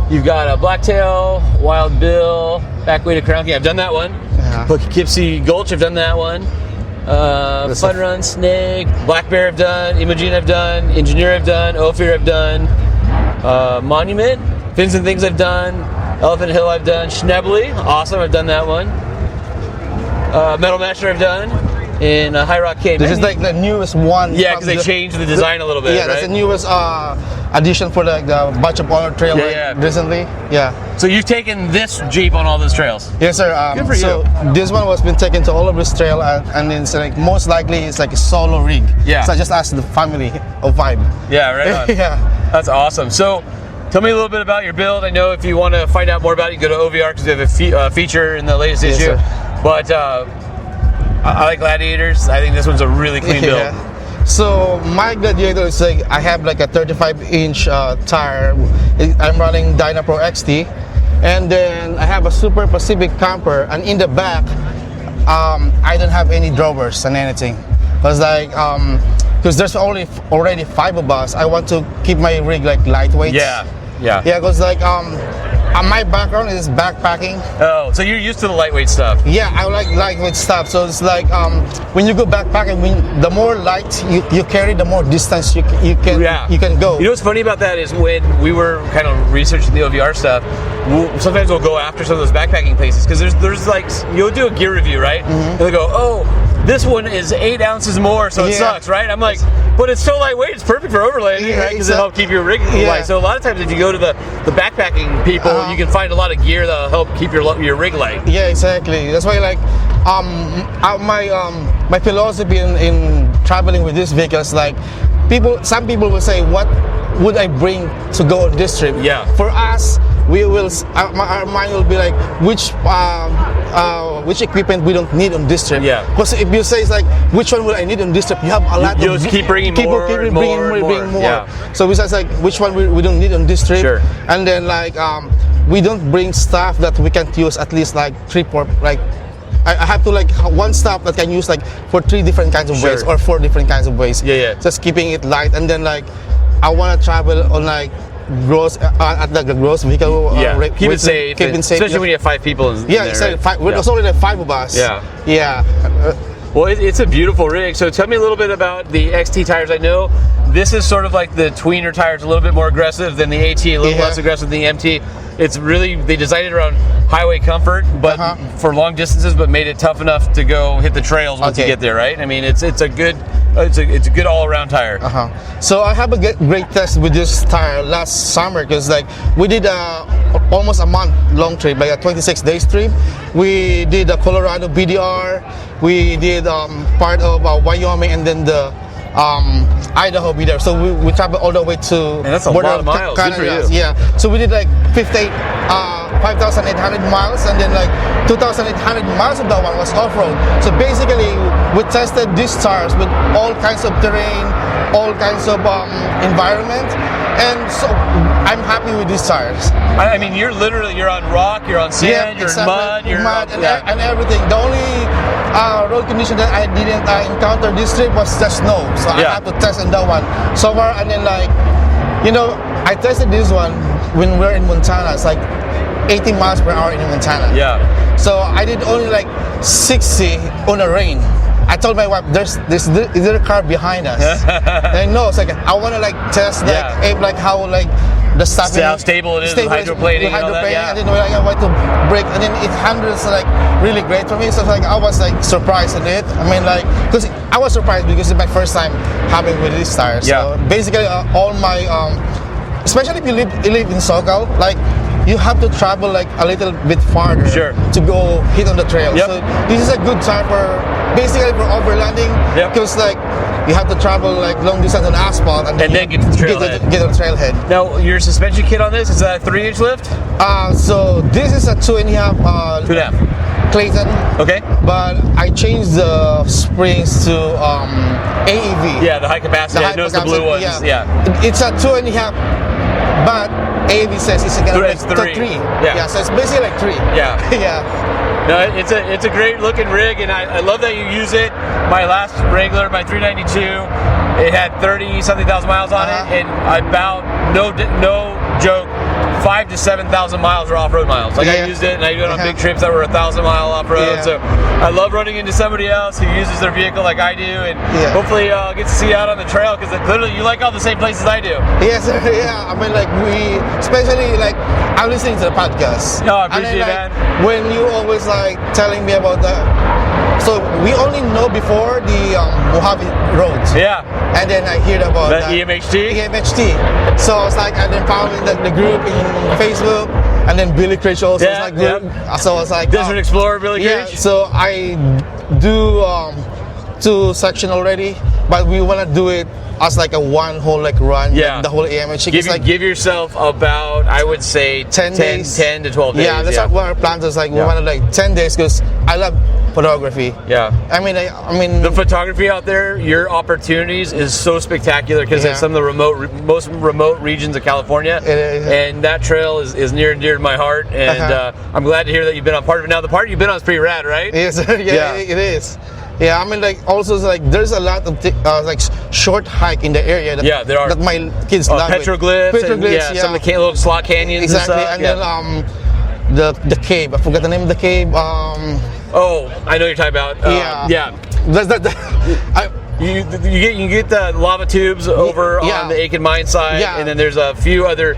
You've got a Blacktail, Wild Bill, Back Way to Crown King. I've done that one. Poughkeepsie Gulch. I've done that one. Fun Run, Snake, Black Bear I've done, Imogen I've done, Engineer I've done, Ophir I've done, Monument, Fins and Things I've done, Elephant Hill I've done, Schnebley, awesome, I've done that one. Metal Master I've done, and High Rock Cave. This is like the newest one. Yeah, because they changed the design a little bit, Yeah, that's the newest addition for the Batch of Honor trail recently. Yeah. So you've taken this Jeep on all those trails? Yes, sir. Good for you. So this one was been taken to all of this trail, and it's like most likely it's like a solo rig. Yeah. So I just asked the family of vibe. Yeah, right on. Yeah. That's awesome. So tell me a little bit about your build. I know if you want to find out more about it, you can go to OVR because they have a feature in the latest issue. Sir. But I like Gladiators. I think this one's a really clean build. So my Gladiator is like I have like a 35-inch tire. I'm running Dynapro XT, and then I have a Super Pacific camper, and in the back, I don't have any drawers and anything. Cause like because there's already 5 of us. I want to keep my rig like lightweight. Yeah. Cause like my background is backpacking. Oh, so you're used to the lightweight stuff. Yeah, I like lightweight stuff. So it's like when you go backpacking, the more light you carry, the more distance you can go. You know what's funny about that is when we were kind of researching the OVR stuff, sometimes we'll go after some of those backpacking places because there's like you'll do a gear review, right? And they go, oh, this one is 8 ounces more, so it sucks, right? I'm like, but it's so lightweight, it's perfect for overlanding, right? Because it helps keep your rig light. So a lot of times if you go to the backpacking people, you can find a lot of gear that'll help keep your rig light. Yeah, exactly. That's why like my philosophy in traveling with this vehicle is like some people will say, what would I bring to go on this trip? Yeah. For us, we will. Our mind will be like, which equipment we don't need on this trip. Yeah. Because if you say it's like, which one will I need on this trip? You have a lot. You'll just keep bringing more. Yeah. So we say like, which one we don't need on this trip? Sure. And then like we don't bring stuff that we can't use at least like 3-4 like. I have to like one stuff that can use like for 3 different kinds of ways or 4 different kinds of ways. Yeah. Just keeping it light, and then like I want to travel on like gross at the gross vehicle. Keep it safe, especially when you have 5 people in there. Exactly. Right? There's only like 5 of us. Yeah. Yeah. Well, it's a beautiful rig. So tell me a little bit about the XT tires. I know this is sort of like the tweener tires, a little bit more aggressive than the AT, a little less aggressive than the MT. It's really, they designed it around highway comfort, but for long distances, but made it tough enough to go hit the trails once you get there, right? I mean, it's a good all-around tire. So I have a great test with this tire last summer because like we did almost a month long trip, like a 26 days trip. We did the Colorado BDR, we did part of Wyoming, and then the Idaho BDR. So we traveled all the way to. And that's a lot of miles. Good for you. Yeah. So we did like 5,800 miles, and then like 2,800 miles of that one was off-road. So basically, we tested these tires with all kinds of terrain, all kinds of environment, and so I'm happy with these tires. I mean, you're on rock, you're on sand, you're in mud, and everything. The only road condition that I didn't encounter this trip was the snow, so I have to test on that one so far. And then like, I tested this one when we're in Montana. It's like 80 miles per hour in Montana. So I did only like 60 on the rain. I told my wife, is there a car behind us? And no, it's like I want to like test like how like the stopping, how stable it is, the hydroplaning, and all that. And then like I want to brake, and then it handles like really great for me. So like I was like surprised at it. I mean like, because I was surprised because it's my first time having with these tires. So basically all my especially if you live in SoCal, like you have to travel like a little bit farther to go hit on the trail. So this is a good tire for basically for overlanding, because like you have to travel like long distance on asphalt and then get to the trailhead. Get on the trailhead. Now your suspension kit on this is that a 3-inch lift? So this is a 2.5. 2.5. Clayton. Okay. But I changed the springs to AEV. Yeah, the high capacity. I noticed the blue ones. It's a 2.5, but AEV says it's gonna be 3. So it's basically like 3. No, it's a great looking rig, and I love that you use it. My last Wrangler, my 392, it had 30-something thousand miles on it, and about no joke, 5,000 to 7,000 miles are off-road miles. Like I used it, and I do it on big trips that were 1,000-mile off-road. So I love running into somebody else who uses their vehicle like I do, and hopefully I'll get to see you out on the trail, because literally you like all the same places I do. Yes, sir. I mean, like especially like I'm listening to the podcast. No, I appreciate that. When you always like telling me about so we only know before the Mojave roads. And then I hear about the EMHT. So I was like, and then following the group in Facebook, and then Billy Kershaw. So I was like, Desert Explorer Billy Kershaw. So I do 2 sections already, but we want to do it as like a one whole like run. The whole AMH. Give yourself about, I would say 10 to 12 days. Yeah, that's what our plans is like. We want to like 10 days because I love photography. I mean the photography out there, your opportunities is so spectacular because it's some of the most remote regions of California, and that trail is near and dear to my heart. And I'm glad to hear that you've been on part of it. Now the part you've been on is pretty rad, right? Yes, it is. I mean, like also like there's a lot of like short hike in the area. There are. That my kids love. Petroglyphs, some of the little slot canyons. Exactly, and then the cave. I forgot the name of the cave. Oh, I know what you're talking about. You get the lava tubes over on the Aiken Mine side, and then there's a few other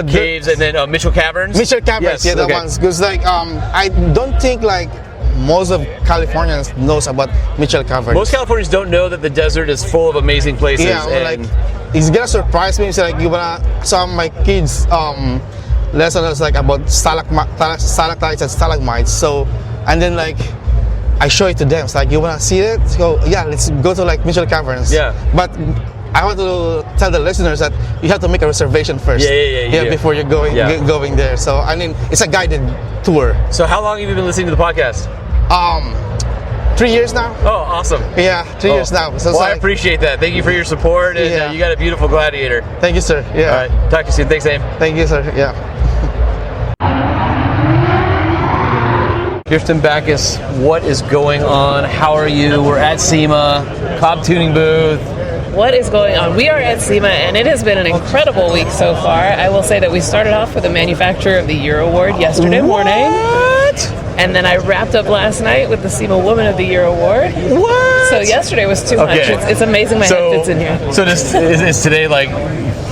caves, and then Mitchell Caverns. Mitchell Caverns, the ones. Because like I don't think like most of Californians knows about Mitchell Caverns. Most Californians don't know that the desert is full of amazing places. Like it's gonna surprise me. It's like you wanna some of my kids lessons like about stalactites and stalagmites. So and then like I show it to them. It's like, you wanna see it? So let's go to like Mitchell Caverns. But I want to tell the listeners that you have to make a reservation first. Before you're going there. So I mean, it's a guided tour. So how long have you been listening to the podcast? 3 years now. Oh, awesome. 3 years now. So I appreciate that. Thank you for your support, and you got a beautiful Gladiator. Thank you, sir. All right, talk to you soon. Thanks, Sam. Thank you, sir. Kirsten Backus, what is going on? How are you? We're at SEMA, Cobb Tuning Booth. What is going on? We are at SEMA, and it has been an incredible week so far. I will say that we started off with the Manufacturer of the Year award yesterday morning. What? And then I wrapped up last night with the SEMA Woman of the Year award. What? So yesterday was too much. It's amazing my head fits in here. So is today like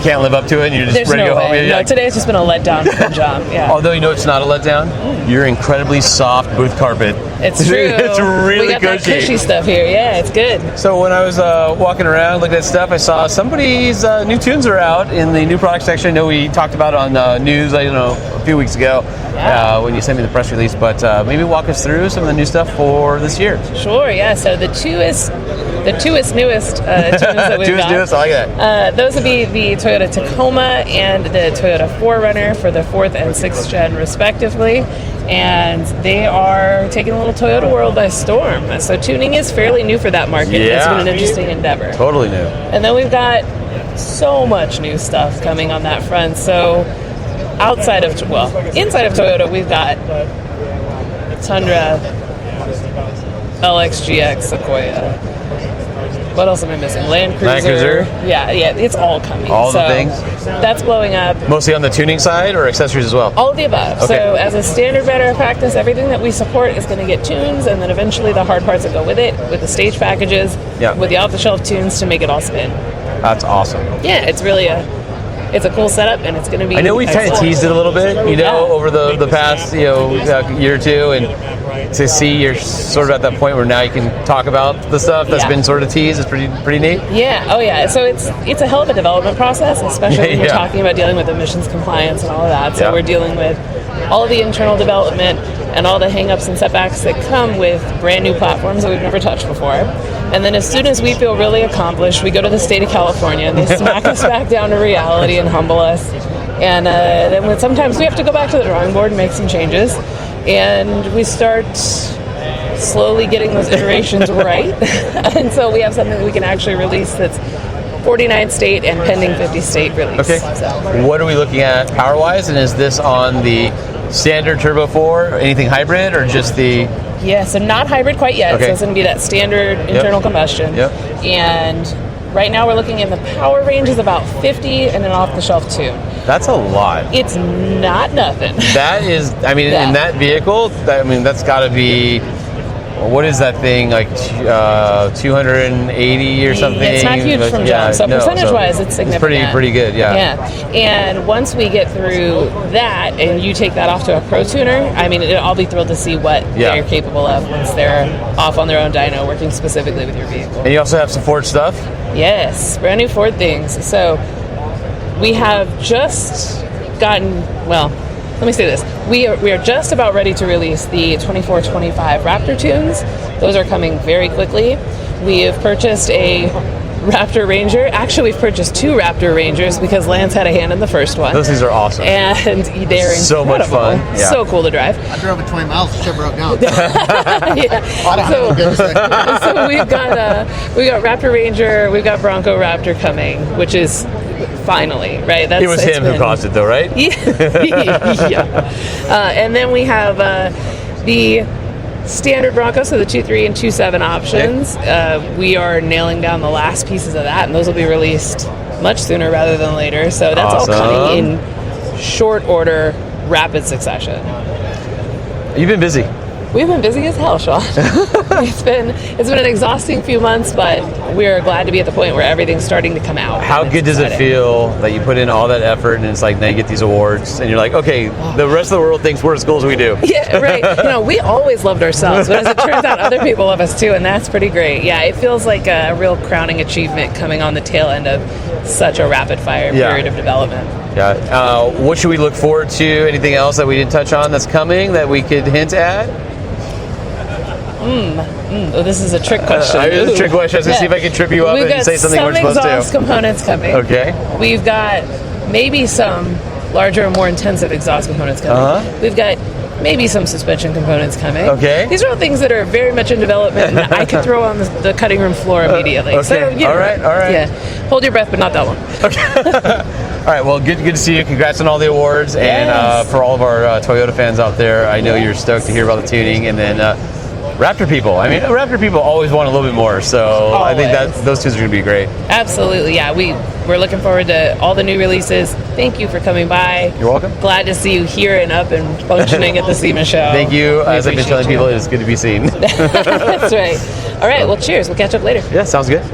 can't live up to it and you're just There's ready no to go home? way. No, today it's just been a letdown from job. Yeah. Although you know it's not a letdown, your incredibly soft booth carpet. It's true. It's really we got cushy. that cushy stuff here. Yeah, it's good. So when I was walking around looking at stuff, I saw somebody's new tunes are out in the new product section. I know we talked about it on news, a few weeks ago when you sent me the press release. But maybe walk us through some of the new stuff for this year. Sure. Yeah. So the newest tunes that we've got. Newest, I like that. Those would be the Toyota Tacoma and the Toyota 4Runner for the 4th and 6th gen, respectively. And they are taking a little Toyota world by storm. So tuning is fairly new for that market. Yeah. It's been an interesting endeavor. Totally new. And then we've got so much new stuff coming on that front. So inside of Toyota, we've got Tundra, LXGX, Sequoia. What else am I missing? Land Cruiser. Yeah, it's all coming. All the things? That's blowing up. Mostly on the tuning side or accessories as well? All of the above. Okay. So as a standard matter of practice, everything that we support is going to get tunes, and then eventually the hard parts that go with it, with the stage packages, with the off-the-shelf tunes to make it all spin. That's awesome. Yeah, it's really it's a cool setup, and it's going to be. I know we've kind of teased it a little bit, over the past year or two, and to see you're sort of at that point where now you can talk about the stuff that's been sort of teased is pretty neat. Yeah. Oh yeah. So it's a hell of a development process, especially when you're talking about dealing with emissions compliance and all of that. So we're dealing with all of the internal development and all the hang-ups and setbacks that come with brand new platforms that we've never touched before. And then as soon as we feel really accomplished, we go to the state of California and they smack us back down to reality and humble us. And then sometimes we have to go back to the drawing board and make some changes. And we start slowly getting those iterations right. And so we have something that we can actually release that's 49 state and pending 50 state release. Okay. So. What are we looking at power-wise? And is this on the standard Turbo 4, or anything hybrid, or just the... Yeah, so not hybrid quite yet. Okay. So it's going to be that standard internal combustion. Yep. And right now we're looking in the power range is about 50 and an off-the-shelf tune. That's a lot. It's not nothing. That is, in that vehicle, that's got to be, what is that thing, like 280 or something? It's not huge from jump. So percentage-wise, it's significant. It's pretty good, yeah. And once we get through that and you take that off to a Pro Tuner, I'll be thrilled to see what they're capable of once they're off on their own dyno working specifically with your vehicle. And you also have some Ford stuff? Yes, brand new Ford things. So we have just gotten, let me say this. We are just about ready to release the 24-25 Raptor tunes. Those are coming very quickly. We have purchased a Raptor Ranger. Actually, we've purchased 2 Raptor Rangers because Lance had a hand in the first one. Those things are awesome. And they're so much fun. Yeah. So cool to drive. I drove it 20 miles, the shit broke down. So we've got Raptor Ranger, we've got Bronco Raptor coming, which is finally, right? It was him who caused it, though, right? Yeah. And then we have the standard Bronco, so the 2.3 and 2.7 options. We are nailing down the last pieces of that, and those will be released much sooner rather than later. So that's all coming in short order, rapid succession. You've been busy. We've been busy as hell, Sean. It's been an exhausting few months, but we're glad to be at the point where everything's starting to come out. How good does it feel that you put in all that effort and it's like now you get these awards and you're like, okay, the rest of the world thinks we're as cool as we do. Yeah, right. We always loved ourselves, but as it turns out, other people love us too, and that's pretty great. Yeah, it feels like a real crowning achievement coming on the tail end of such a rapid fire period of development. Yeah. What should we look forward to? Anything else that we didn't touch on that's coming that we could hint at? Oh, this is a trick question. It is a trick question. I was going to see if I can trip you up and say something we're supposed to. We've got some exhaust components coming. Okay. We've got maybe some larger and more intensive exhaust components coming. We've got maybe some suspension components coming. Okay. These are all things that are very much in development and I could throw on the cutting room floor immediately. Okay. So, All right. Yeah. Hold your breath, but not that one. Okay. All right. Well, good to see you. Congrats on all the awards. Yes. And for all of our Toyota fans out there, I know you're stoked to hear about the tuning. And then Raptor people. I mean, Raptor people always want a little bit more, so I think that those two are going to be great. Absolutely, yeah. We're looking forward to all the new releases. Thank you for coming by. You're welcome. Glad to see you here and up and functioning at the SEMA show. Thank you. As I've been telling people, it's good to be seen. That's right. All right, well, cheers. We'll catch up later. Yeah, sounds good.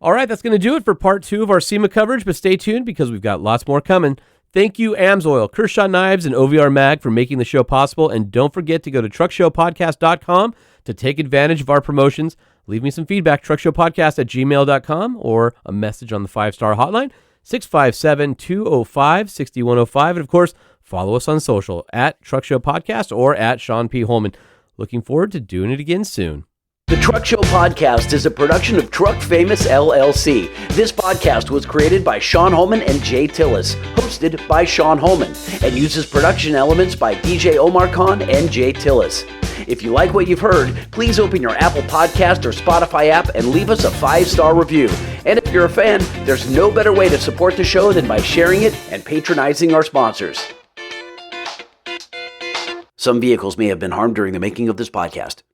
All right, that's going to do it for part 2 of our SEMA coverage, but stay tuned because we've got lots more coming. Thank you, AMSOIL, Kershaw Knives, and OVR Mag for making the show possible. And don't forget to go to truckshowpodcast.com to take advantage of our promotions. Leave me some feedback, truckshowpodcast@gmail.com, or a message on the 5-star hotline, 657-205-6105. And, of course, follow us on social, at Truck Show Podcast or at Sean P. Holman. Looking forward to doing it again soon. The Truck Show Podcast is a production of Truck Famous LLC. This podcast was created by Sean Holman and Jay Tillis, hosted by Sean Holman, and uses production elements by DJ Omar Khan and Jay Tillis. If you like what you've heard, please open your Apple Podcast or Spotify app and leave us a 5-star review. And if you're a fan, there's no better way to support the show than by sharing it and patronizing our sponsors. Some vehicles may have been harmed during the making of this podcast.